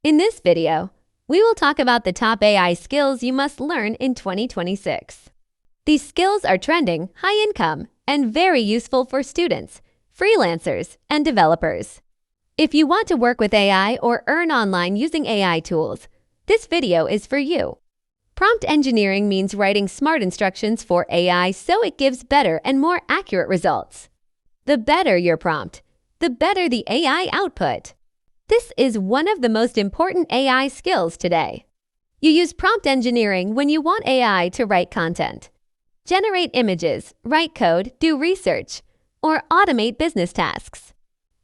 In this video, we will talk about the top AI skills you must learn in 2026. These skills are trending, high income, and very useful for students, freelancers, and developers. If you want to work with AI or earn online using AI tools, this video is for you. Prompt engineering means writing smart instructions for AI so it gives better and more accurate results. The better your prompt, the better the AI output. This is one of the most important AI skills today. You use prompt engineering when you want AI to write content, generate images, write code, do research, or automate business tasks.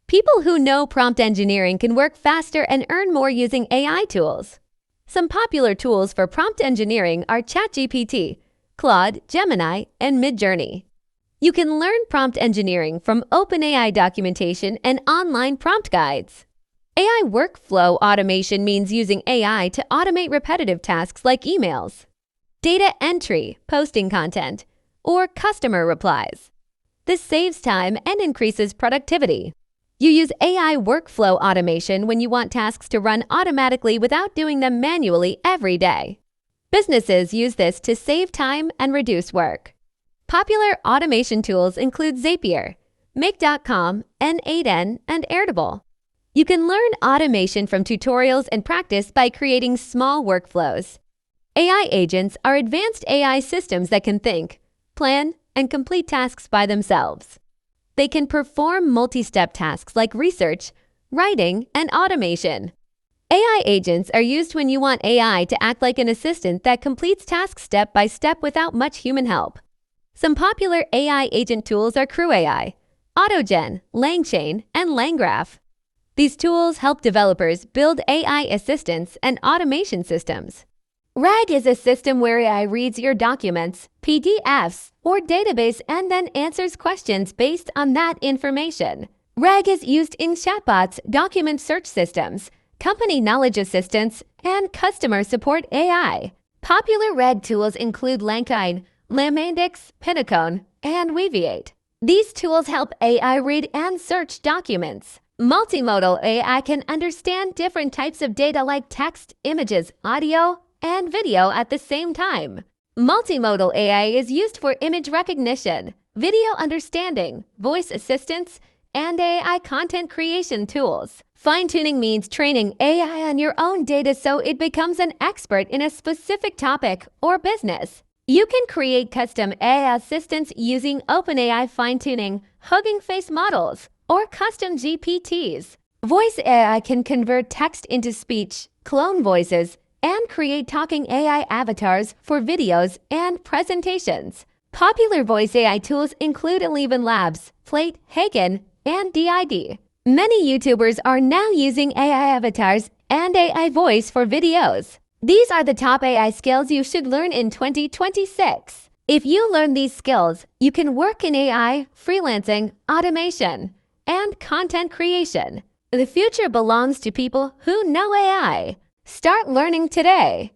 People who know prompt engineering can work faster and earn more using AI tools. Some popular tools for prompt engineering are ChatGPT, Claude, Gemini, and Midjourney. You can learn prompt engineering from OpenAI documentation and online prompt guides. AI workflow automation means using AI to automate repetitive tasks like emails, data entry, posting content, or customer replies. This saves time and increases productivity. You use AI workflow automation when you want tasks to run automatically without doing them manually every day. Businesses use this to save time and reduce work. Popular automation tools include Zapier, Make.com, N8N, and Airtable. You can learn automation from tutorials and practice by creating small workflows. AI agents are advanced AI systems that can think, plan, and complete tasks by themselves. They can perform multi-step tasks like research, writing, and automation. AI agents are used when you want AI to act like an assistant that completes tasks step by step without much human help. Some popular AI agent tools are CrewAI, AutoGen, LangChain, and LangGraph. These tools help developers build AI assistants and automation systems. RAG is a system where AI reads your documents, PDFs, or database and then answers questions based on that information. RAG is used in chatbots, document search systems, company knowledge assistants, and customer support AI. Popular RAG tools include LangChain, LangMatrix, Pinecone, and Weaviate. These tools help AI read and search documents. Multimodal AI can understand different types of data like text, images, audio, and video at the same time. Multimodal AI is used for image recognition, video understanding, voice assistance, and AI content creation tools. Fine-tuning means training AI on your own data so it becomes an expert in a specific topic or business. You can create custom AI assistants using OpenAI fine-tuning, Hugging Face models, or custom GPTs. Voice AI can convert text into speech, clone voices, and create talking AI avatars for videos and presentations. Popular voice AI tools include Eleven Labs, Plate, Hagen, and DID. Many YouTubers are now using AI avatars and AI voice for videos. These are the top AI skills you should learn in 2026. If you learn these skills, you can work in AI, freelancing, automation, and content creation. The future belongs to people who know AI. Start learning today.